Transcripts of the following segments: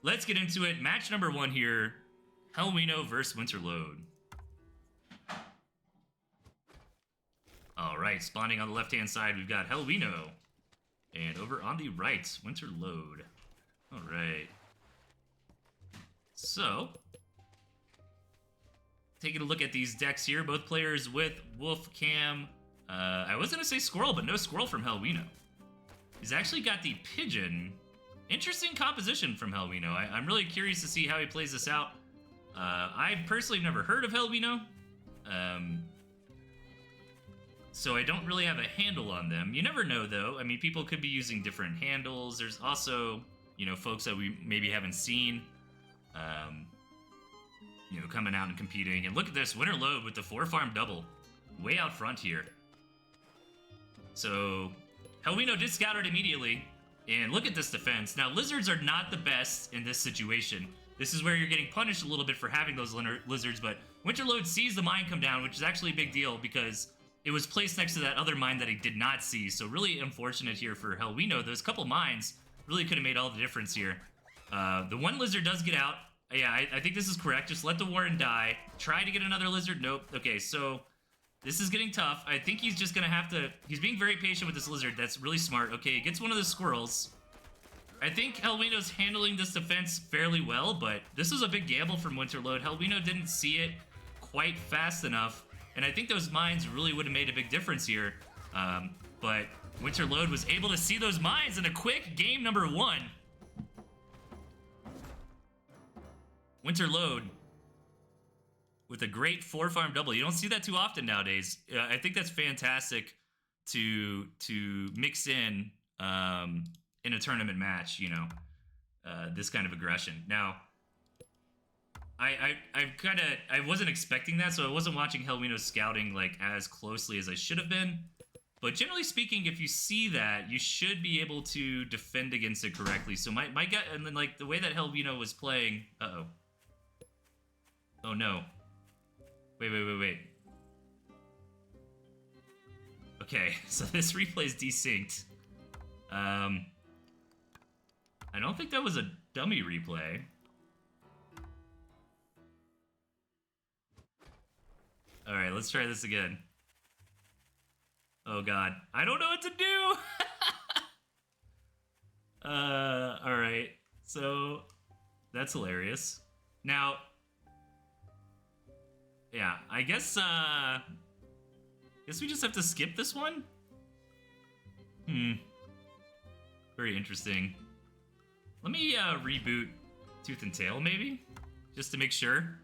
let's get into it. Match number 1 here. Hellwino versus WinterLoad. Alright, spawning on the left-hand side, we've got Hellwino. And over on the right, WinterLoad. Alright. So, taking a look at these decks here, both players with Wolf Cam. I was going to say Squirrel, but no Squirrel from Hellwino. He's actually got the Pigeon. Interesting composition from Hellwino. I'm really curious to see how he plays this out. I personally have never heard of Hellwino. So I don't really have a handle on them. You never know, though. I mean, people could be using different handles. There's also, you know, folks that we maybe haven't seen, you know, coming out and competing. And look at this, WinterLoad with the 4-farm double. Way out front here. So, Hellwino did scout it immediately. And look at this defense. Now, lizards are not the best in this situation. This is where you're getting punished a little bit for having those lizards, but WinterLoad sees the mine come down, which is actually a big deal because it was placed next to that other mine that he did not see. So really unfortunate here for Hellwino. Those couple mines really could have made all the difference here. The one lizard does get out. Yeah, I think this is correct. Just let the Warren die. Try to get another lizard. Nope. Okay, so this is getting tough. I think he's just going to have to... He's being very patient with this lizard. That's really smart. Okay, he gets one of the squirrels. I think Hellwino's handling this defense fairly well, but this is a big gamble from WinterLoad. Hellwino didn't see it quite fast enough, and I think those mines really would have made a big difference here. But WinterLoad was able to see those mines in a quick game number 1. WinterLoad with a great 4-farm double. You don't see that too often nowadays. I think that's fantastic to mix in a tournament match, you know, this kind of aggression. Now, I wasn't expecting that, so I wasn't watching Hellwino's scouting like as closely as I should have been. But generally speaking, if you see that, you should be able to defend against it correctly. So my gut, and then like the way that Hellwino was playing, oh no, wait. Okay, so this replay is desynced. I don't think that was a dummy replay. Alright, let's try this again. Oh god. I don't know what to do! Alright. So, that's hilarious. Now, yeah, I guess we just have to skip this one? Very interesting. Let me reboot Tooth and Tail, maybe? Just to make sure.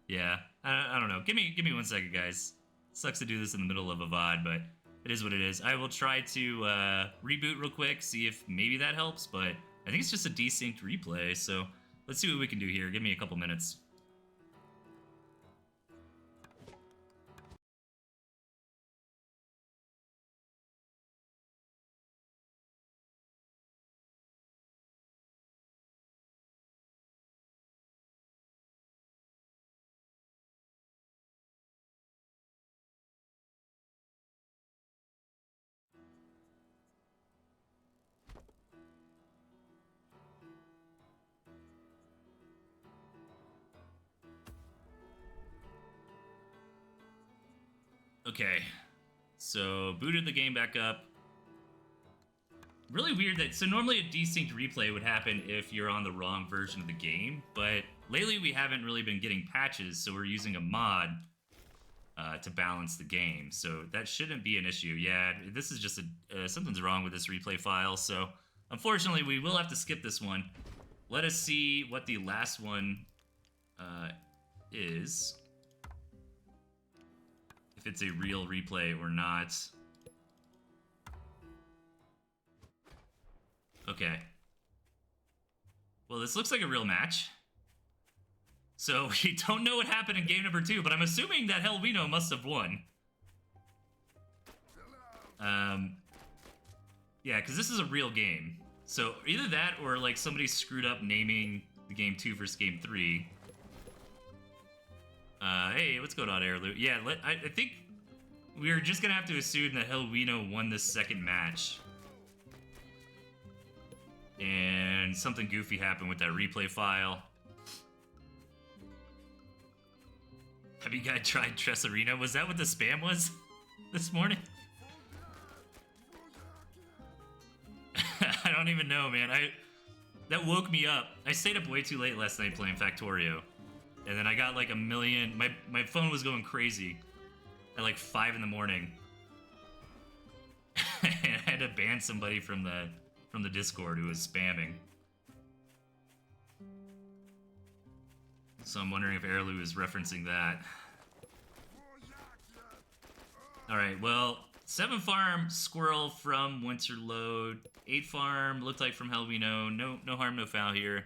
Yeah, I don't know. Give me 1 second, guys. Sucks to do this in the middle of a VOD, but it is what it is. I will try to reboot real quick, see if maybe that helps, but I think it's just a desynced replay, so let's see what we can do here. Give me a couple minutes. Okay, so booted the game back up. Really weird that, so normally a desynced replay would happen if you're on the wrong version of the game, but lately we haven't really been getting patches, so we're using a mod to balance the game, so that shouldn't be an issue. Yeah, this is just something's wrong with this replay file, so unfortunately we will have to skip this one. Let us see what the last one is. If it's a real replay or not. Okay. Well, this looks like a real match. So we don't know what happened in game number 2, but I'm assuming that Hellwino must have won. Yeah, because this is a real game. So either that or like somebody screwed up naming the game 2 versus game 3. Hey, what's going on, Airloot? Yeah, I think we're just gonna have to assume that Hellwino won this second match. And something goofy happened with that replay file. Have you guys tried Tress Arena? Was that what the spam was this morning? I don't even know, man. That woke me up. I stayed up way too late last night playing Factorio. And then I got like a million... My phone was going crazy at like 5 in the morning. And I had to ban somebody from the Discord who was spamming. So I'm wondering if Airlu is referencing that. Alright, well, 7 farm Squirrel from WinterLoad. 8 farm looked like from hellwino. No harm, no foul here.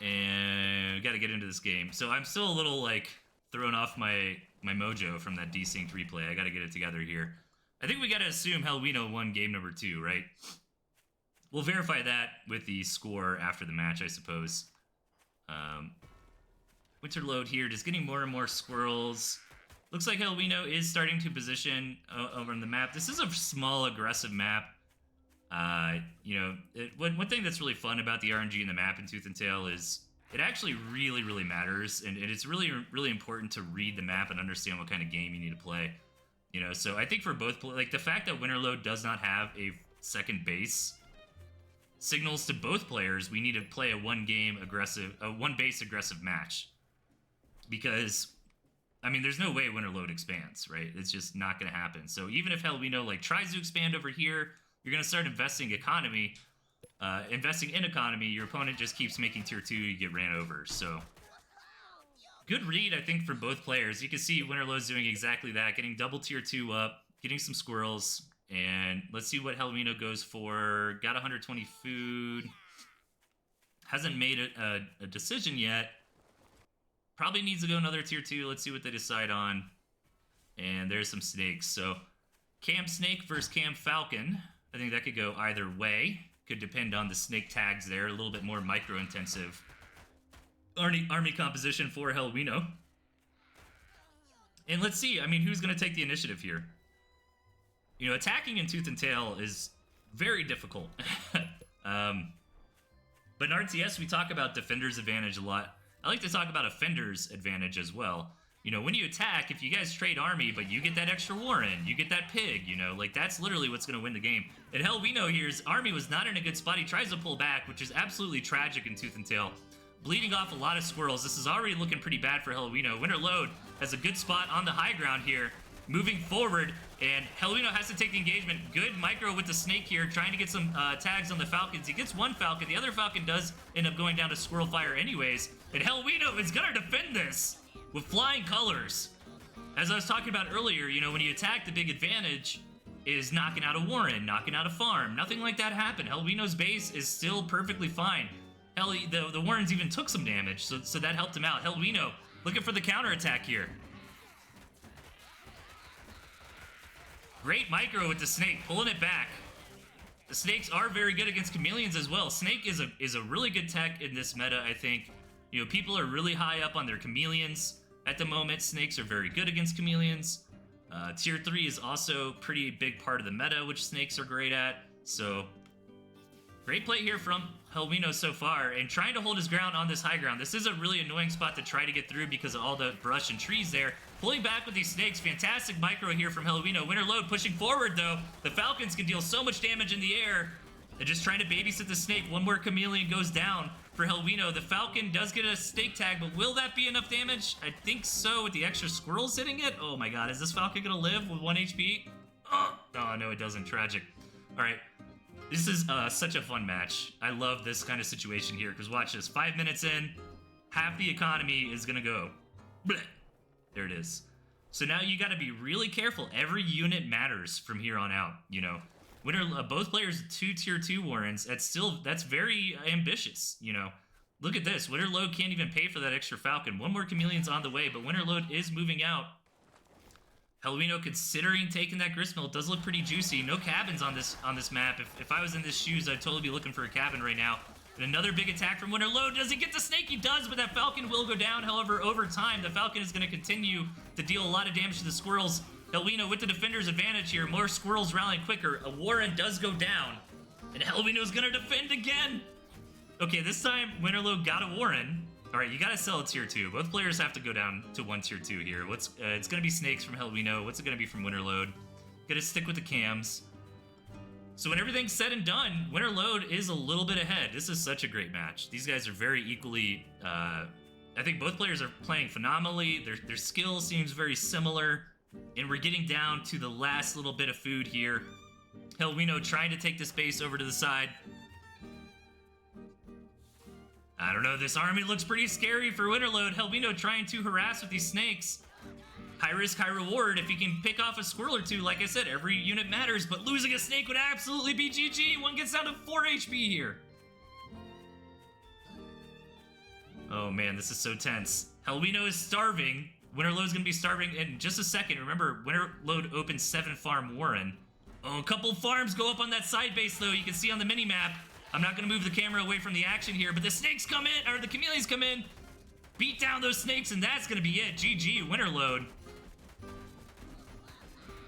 And we gotta get into this game. So I'm still a little, like, thrown off my mojo from that desynced replay. I gotta get it together here. I think we gotta assume hellwino won game number 2, right? We'll verify that with the score after the match, I suppose. WinterLoad here, just getting more and more squirrels. Looks like hellwino is starting to position over on the map. This is a small, aggressive map. You know, one thing that's really fun about the RNG in the map in Tooth and Tail is it actually really, really matters, and it's really, really important to read the map and understand what kind of game you need to play. You know, so I think for both, like, the fact that WinterLoad does not have a second base signals to both players we need to play a one base aggressive match. Because, I mean, there's no way WinterLoad expands, right? It's just not going to happen. So even if hellwino, like, tries to expand over here, you're going to start investing in economy, your opponent just keeps making tier 2, you get ran over. So, good read, I think, for both players. You can see WinterLoad's doing exactly that, getting double tier 2 up, getting some squirrels, and let's see what hellwino goes for. Got 120 food. Hasn't made a decision yet. Probably needs to go another tier 2. Let's see what they decide on. And there's some snakes. So, Cam Snake versus Cam Falcon. I think that could go either way. Could depend on the snake tags there. A little bit more micro-intensive army composition for hellwino. And let's see, I mean, who's going to take the initiative here? You know, attacking in Tooth and Tail is very difficult. But in RTS, we talk about defender's advantage a lot. I like to talk about offender's advantage as well. You know, when you attack, if you guys trade army, but you get that extra Warren, you get that pig, you know, like, that's literally what's going to win the game. And hellwino here's army was not in a good spot. He tries to pull back, which is absolutely tragic in Tooth and Tail. Bleeding off a lot of squirrels. This is already looking pretty bad for hellwino. WinterLoad has a good spot on the high ground here, moving forward, and hellwino has to take the engagement. Good micro with the snake here, trying to get some tags on the falcons. He gets one falcon. The other falcon does end up going down to squirrel fire anyways. And hellwino is going to defend this with flying colors. As I was talking about earlier, you know, when you attack, the big advantage is knocking out a Warren, knocking out a farm. Nothing like that happened. hellwino's base is still perfectly fine. Hell, the Warrens even took some damage, so that helped him out. hellwino looking for the counterattack here. Great micro with the snake, pulling it back. The snakes are very good against chameleons as well. Snake is a really good tech in this meta, I think. You know, people are really high up on their chameleons at the moment. Snakes are very good against chameleons. Tier 3 is also pretty big part of the meta, which snakes are great at. So, great play here from hellwino so far, and trying to hold his ground on this high ground. This is a really annoying spot to try to get through because of all the brush and trees there. Pulling back with these snakes, fantastic micro here from hellwino. WinterLoad pushing forward though. The Falcons can deal so much damage in the air. They're just trying to babysit the snake. One more chameleon goes down for hellwino. The Falcon does get a snake tag, but will that be enough damage? I think so, with the extra squirrels hitting it. Oh my god, is this Falcon gonna live with 1 HP? Oh, no, it doesn't. Tragic. All right. This is such a fun match. I love this kind of situation here, because watch this. 5 minutes in, half the economy is going to go. Blech. There it is. So now you got to be really careful. Every unit matters from here on out, you know. Both players 2 tier 2 Warrens. That's very ambitious, you know. Look at this. WinterLoad can't even pay for that extra Falcon. One more chameleon's on the way, but WinterLoad is moving out. hellwino considering taking that gristmill. It does look pretty juicy. No cabins on this map. If I was in this shoes, I'd totally be looking for a cabin right now. And another big attack from WinterLoad. Does he get the snake? He does, but that Falcon will go down. However, over time, the Falcon is going to continue to deal a lot of damage to the squirrels. hellwino with the defender's advantage here. More squirrels rallying quicker. A Warren does go down. And hellwino is going to defend again. Okay, this time, WinterLoad got a Warren. All right, you got to sell a tier 2. Both players have to go down to 1 tier 2 here. It's going to be snakes from hellwino. What's it going to be from WinterLoad? Going to stick with the cams. So when everything's said and done, WinterLoad is a little bit ahead. This is such a great match. These guys are very equally... I think both players are playing phenomenally. Their skill seems very similar. And we're getting down to the last little bit of food here. hellwino trying to take this base over to the side. I don't know, this army looks pretty scary for WinterLoad. hellwino trying to harass with these snakes. High risk, high reward. If he can pick off a squirrel or two, like I said, every unit matters, but losing a snake would absolutely be GG. One gets down to 4 HP here. Oh man, this is so tense. hellwino is starving. WinterLoad's gonna be starving in just a second. Remember, WinterLoad opens 7 farm Warren. Oh, a couple farms go up on that side base though. You can see on the mini-map. I'm not gonna move the camera away from the action here, but the snakes come in, or the chameleons come in. Beat down those snakes, and that's gonna be it. GG, WinterLoad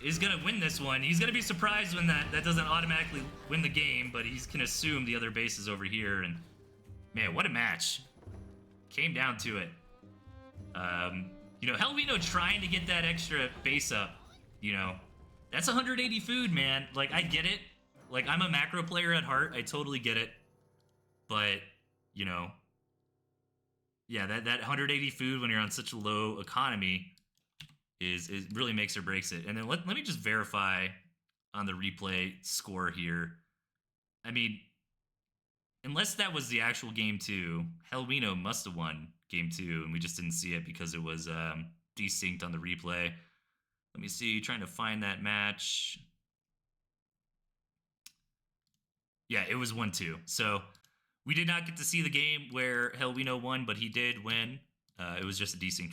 is gonna win this one. He's gonna be surprised when that doesn't automatically win the game, but he can assume the other base is over here, and man, what a match. Came down to it. You know, hellwino trying to get that extra base up, you know, that's 180 food, man. Like, I get it. Like, I'm a macro player at heart. I totally get it. But, you know, yeah, that 180 food when you're on such a low economy is really makes or breaks it. And then let me just verify on the replay score here. I mean, unless that was the actual game 2, hellwino must have won game 2, and we just didn't see it because it was desynced on the replay. Let me see, trying to find that match. Yeah, it was 1-2. So we did not get to see the game where hellwino won, but he did win. It was just a desynced